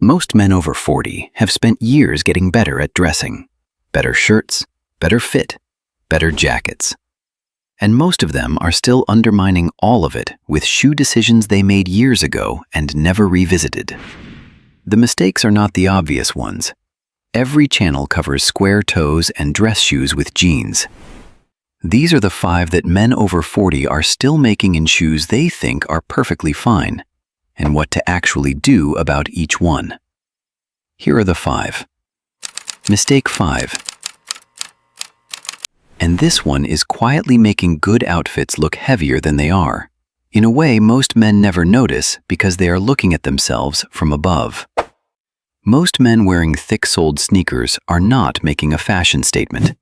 Most men over 40 have spent years getting better at dressing. Better shirts, better fit, better jackets. And most of them are still undermining all of it with shoe decisions they made years ago and never revisited. The mistakes are not the obvious ones. Every channel covers square toes and dress shoes with jeans. These are the 5 that men over 40 are still making in shoes they think are perfectly fine, and what to actually do about each one. Here are the 5. Mistake 5. And this one is quietly making good outfits look heavier than they are, in a way most men never notice because they are looking at themselves from above. Most men wearing thick-soled sneakers are not making a fashion statement.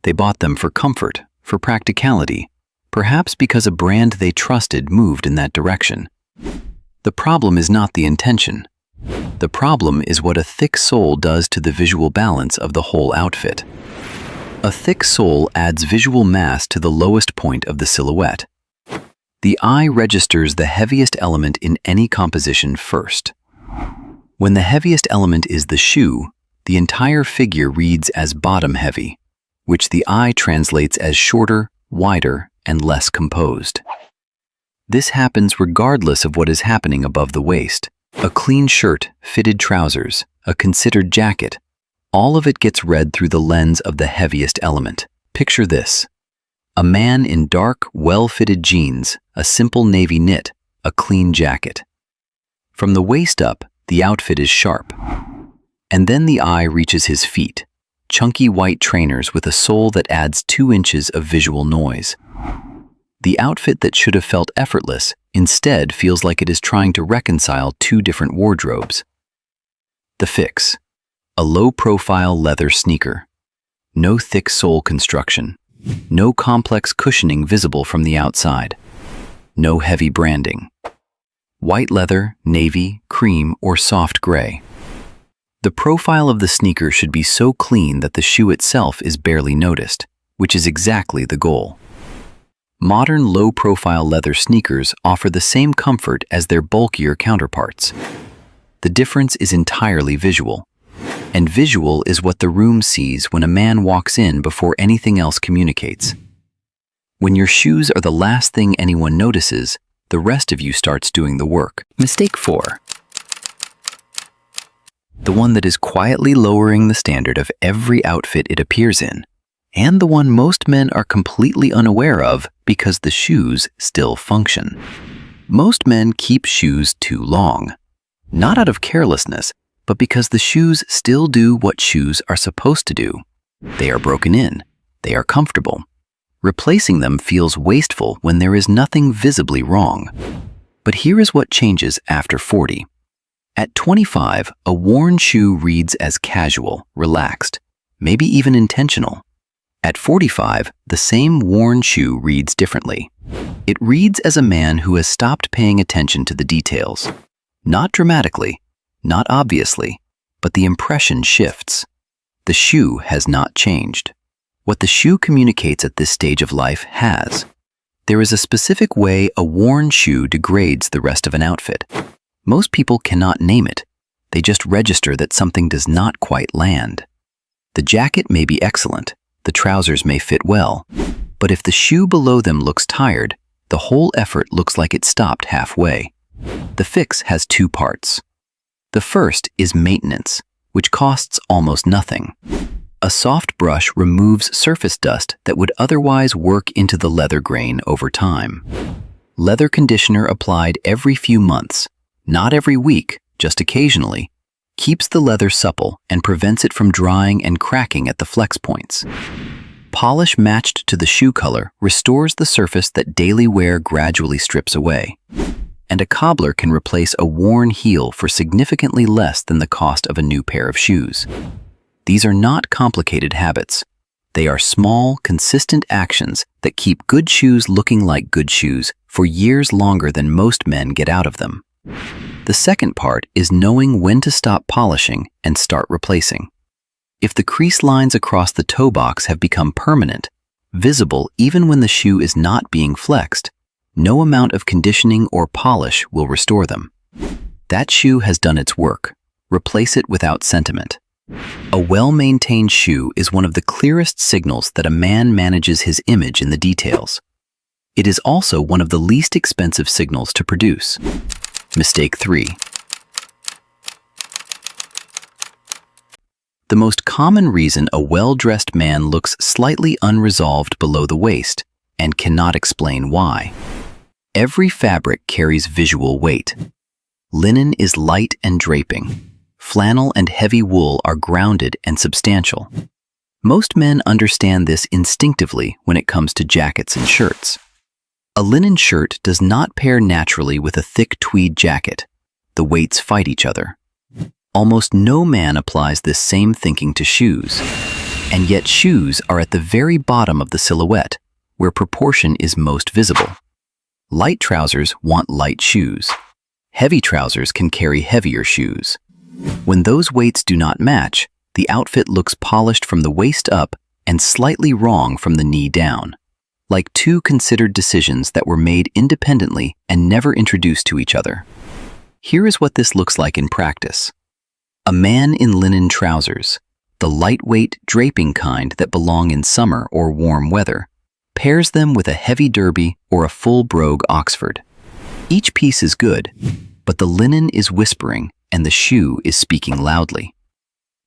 They bought them for comfort, for practicality, perhaps because a brand they trusted moved in that direction. The problem is not the intention. The problem is what a thick sole does to the visual balance of the whole outfit. A thick sole adds visual mass to the lowest point of the silhouette. The eye registers the heaviest element in any composition first. When the heaviest element is the shoe, the entire figure reads as bottom-heavy, which the eye translates as shorter, wider, and less composed. This happens regardless of what is happening above the waist. A clean shirt, fitted trousers, a considered jacket, all of it gets read through the lens of the heaviest element. Picture this: a man in dark, well-fitted jeans, a simple navy knit, a clean jacket. From the waist up, the outfit is sharp. And then the eye reaches his feet, chunky white trainers with a sole that adds 2 inches of visual noise. The outfit that should have felt effortless instead feels like it is trying to reconcile 2 different wardrobes. The fix: a low-profile leather sneaker. No thick sole construction. No complex cushioning visible from the outside. No heavy branding. White leather, navy, cream, or soft gray. The profile of the sneaker should be so clean that the shoe itself is barely noticed, which is exactly the goal. Modern low-profile leather sneakers offer the same comfort as their bulkier counterparts. The difference is entirely visual. And visual is what the room sees when a man walks in before anything else communicates. When your shoes are the last thing anyone notices, the rest of you starts doing the work. Mistake 4. The one that is quietly lowering the standard of every outfit it appears in, and the one most men are completely unaware of because the shoes still function. Most men keep shoes too long, not out of carelessness, but because the shoes still do what shoes are supposed to do. They are broken in. They are comfortable. Replacing them feels wasteful when there is nothing visibly wrong. But here is what changes after 40. At 25, a worn shoe reads as casual, relaxed, maybe even intentional. At 45, the same worn shoe reads differently. It reads as a man who has stopped paying attention to the details. Not dramatically, not obviously, but the impression shifts. The shoe has not changed. What the shoe communicates at this stage of life has. There is a specific way a worn shoe degrades the rest of an outfit. Most people cannot name it. They just register that something does not quite land. The jacket may be excellent. The trousers may fit well. But if the shoe below them looks tired, the whole effort looks like it stopped halfway. The fix has 2 parts. The first is maintenance, which costs almost nothing. A soft brush removes surface dust that would otherwise work into the leather grain over time. Leather conditioner applied every few months, not every week, just occasionally, keeps the leather supple and prevents it from drying and cracking at the flex points. Polish matched to the shoe color restores the surface that daily wear gradually strips away. And a cobbler can replace a worn heel for significantly less than the cost of a new pair of shoes. These are not complicated habits. They are small, consistent actions that keep good shoes looking like good shoes for years longer than most men get out of them. The second part is knowing when to stop polishing and start replacing. If the crease lines across the toe box have become permanent, visible even when the shoe is not being flexed, no amount of conditioning or polish will restore them. That shoe has done its work. replace it without sentiment. A well-maintained shoe is one of the clearest signals that a man manages his image in the details. It is also one of the least expensive signals to produce. Mistake 3. The most common reason a well-dressed man looks slightly unresolved below the waist and cannot explain why. Every fabric carries visual weight. Linen is light and draping. Flannel and heavy wool are grounded and substantial. Most men understand this instinctively when it comes to jackets and shirts. A linen shirt does not pair naturally with a thick tweed jacket. The weights fight each other. Almost no man applies this same thinking to shoes. And yet shoes are at the very bottom of the silhouette, where proportion is most visible. Light trousers want light shoes. Heavy trousers can carry heavier shoes. When those weights do not match, the outfit looks polished from the waist up and slightly wrong from the knee down, like two considered decisions that were made independently and never introduced to each other. Here is what this looks like in practice. A man in linen trousers, the lightweight, draping kind that belong in summer or warm weather, pairs them with a heavy derby or a full brogue Oxford. Each piece is good, but the linen is whispering and the shoe is speaking loudly.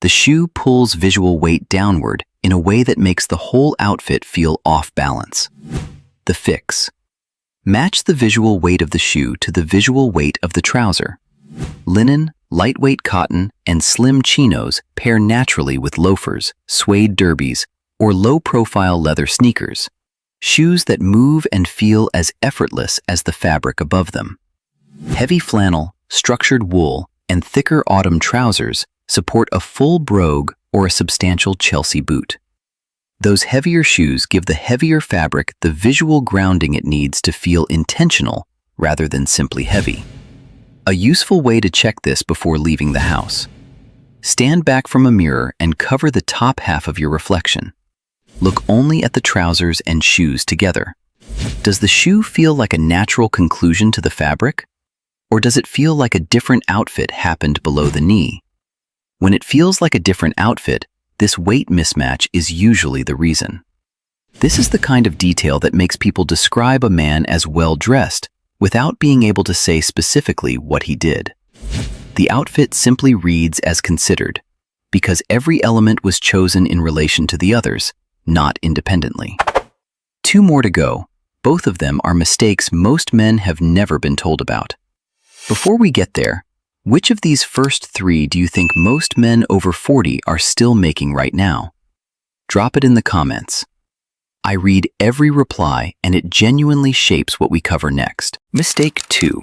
The shoe pulls visual weight downward in a way that makes the whole outfit feel off balance. The fix. Match the visual weight of the shoe to the visual weight of the trouser. Linen, lightweight cotton, and slim chinos pair naturally with loafers, suede derbies, or low-profile leather sneakers, shoes that move and feel as effortless as the fabric above them. Heavy flannel, structured wool, and thicker autumn trousers support a full brogue or a substantial Chelsea boot. Those heavier shoes give the heavier fabric the visual grounding it needs to feel intentional rather than simply heavy. A useful way to check this before leaving the house. Stand back from a mirror and cover the top half of your reflection. Look only at the trousers and shoes together. Does the shoe feel like a natural conclusion to the fabric? Or does it feel like a different outfit happened below the knee? When it feels like a different outfit, this weight mismatch is usually the reason. This is the kind of detail that makes people describe a man as well-dressed without being able to say specifically what he did. The outfit simply reads as considered, because every element was chosen in relation to the others, not independently. 2 more to go. Both of them are mistakes most men have never been told about. Before we get there, which of these first 3 do you think most men over 40 are still making right now? Drop it in the comments. I read every reply and it genuinely shapes what we cover next. Mistake 2.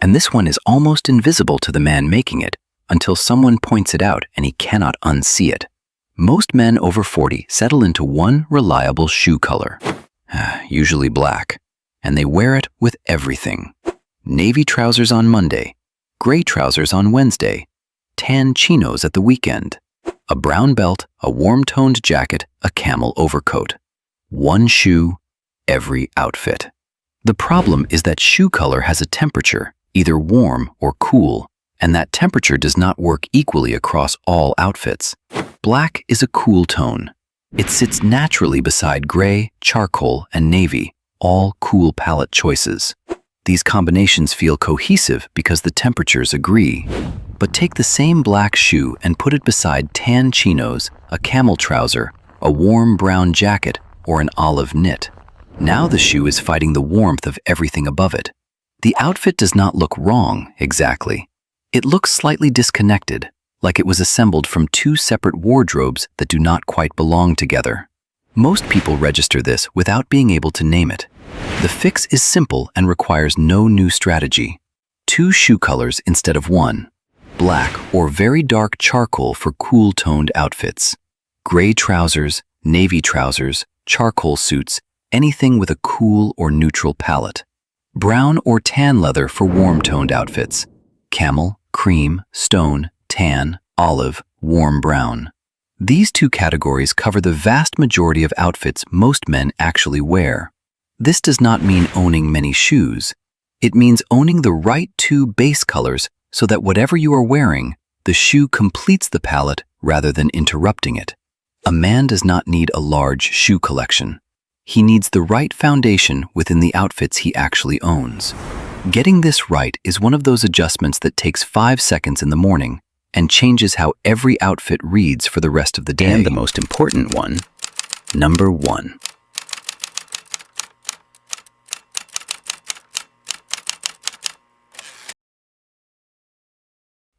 And this one is almost invisible to the man making it until someone points it out and he cannot unsee it. Most men over 40 settle into one reliable shoe color, usually black, and they wear it with everything. Navy trousers on Monday, gray trousers on Wednesday, tan chinos at the weekend, a brown belt, a warm-toned jacket, a camel overcoat. One shoe, every outfit. The problem is that shoe color has a temperature, either warm or cool, and that temperature does not work equally across all outfits. Black is a cool tone. It sits naturally beside gray, charcoal, and navy, all cool palette choices. These combinations feel cohesive because the temperatures agree. But take the same black shoe and put it beside tan chinos, a camel trouser, a warm brown jacket, or an olive knit. Now the shoe is fighting the warmth of everything above it. The outfit does not look wrong, exactly. It looks slightly disconnected, like it was assembled from 2 separate wardrobes that do not quite belong together. Most people register this without being able to name it. The fix is simple and requires no new strategy. 2 shoe colors instead of 1. Black or very dark charcoal for cool-toned outfits. Gray trousers, navy trousers, charcoal suits, anything with a cool or neutral palette. Brown or tan leather for warm-toned outfits. Camel, cream, stone, tan, olive, warm brown. These 2 categories cover the vast majority of outfits most men actually wear. This does not mean owning many shoes. It means owning the right two base colors so that whatever you are wearing, the shoe completes the palette rather than interrupting it. A man does not need a large shoe collection. He needs the right foundation within the outfits he actually owns. Getting this right is one of those adjustments that takes 5 seconds in the morning and changes how every outfit reads for the rest of the day. And the most important one, Number 1.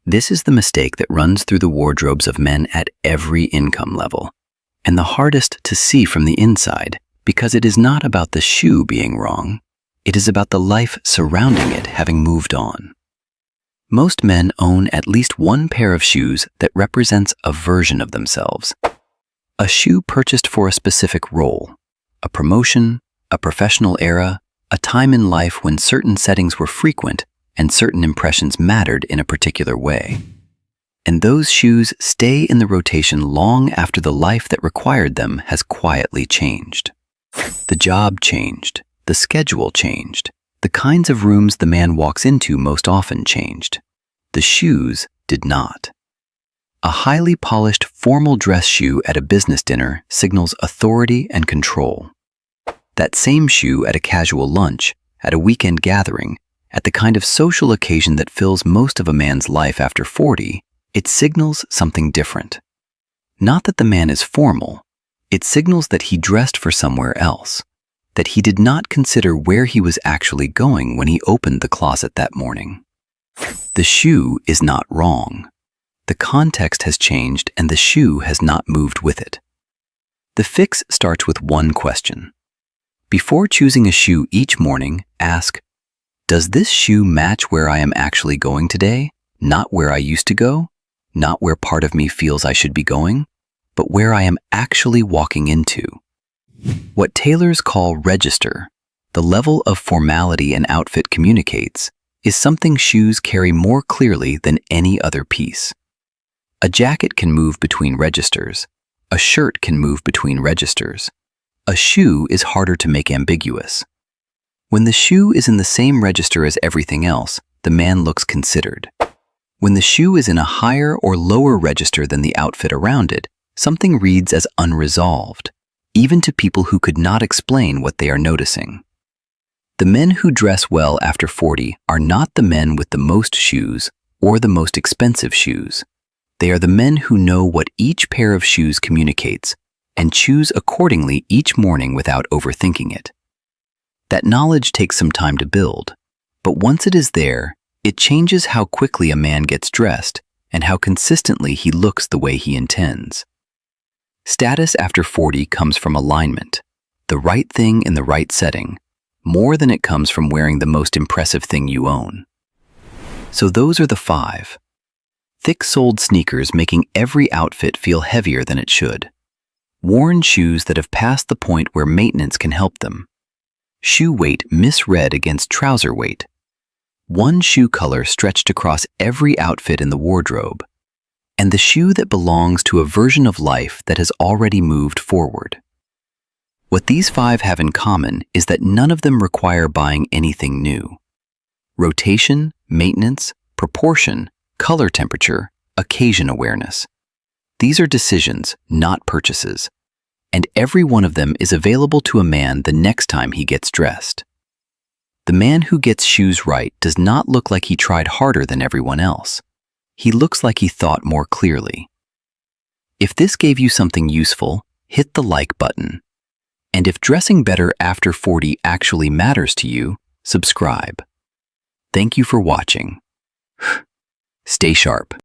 This is the mistake that runs through the wardrobes of men at every income level, and the hardest to see from the inside because it is not about the shoe being wrong. It is about the life surrounding it having moved on. Most men own at least one pair of shoes that represents a version of themselves. A shoe purchased for a specific role, a promotion, a professional era, a time in life when certain settings were frequent and certain impressions mattered in a particular way. And those shoes stay in the rotation long after the life that required them has quietly changed. The job changed, the schedule changed, the kinds of rooms the man walks into most often changed. The shoes did not. A highly polished formal dress shoe at a business dinner signals authority and control. That same shoe at a casual lunch, at a weekend gathering, at the kind of social occasion that fills most of a man's life after 40, it signals something different. Not that the man is formal, it signals that he dressed for somewhere else, that he did not consider where he was actually going when he opened the closet that morning. The shoe is not wrong. The context has changed and the shoe has not moved with it. The fix starts with one question. Before choosing a shoe each morning, ask, does this shoe match where I am actually going today? Not where I used to go? Not where part of me feels I should be going? But where I am actually walking into. What tailors call register, the level of formality an outfit communicates, is something shoes carry more clearly than any other piece. A jacket can move between registers. A shirt can move between registers. A shoe is harder to make ambiguous. When the shoe is in the same register as everything else, the man looks considered. When the shoe is in a higher or lower register than the outfit around it, something reads as unresolved, even to people who could not explain what they are noticing. The men who dress well after 40 are not the men with the most shoes or the most expensive shoes. They are the men who know what each pair of shoes communicates and choose accordingly each morning without overthinking it. That knowledge takes some time to build, but once it is there, it changes how quickly a man gets dressed and how consistently he looks the way he intends. Status after 40 comes from alignment, the right thing in the right setting, more than it comes from wearing the most impressive thing you own. So those are the 5. Thick-soled sneakers making every outfit feel heavier than it should. Worn shoes that have passed the point where maintenance can help them. Shoe weight misread against trouser weight. One shoe color stretched across every outfit in the wardrobe. And the shoe that belongs to a version of life that has already moved forward. What these 5 have in common is that none of them require buying anything new. Rotation, maintenance, proportion, color temperature, occasion awareness. These are decisions, not purchases. And every one of them is available to a man the next time he gets dressed. The man who gets shoes right does not look like he tried harder than everyone else. He looks like he thought more clearly. If this gave you something useful, hit the like button. And if dressing better after 40 actually matters to you, subscribe. Thank you for watching. Stay sharp.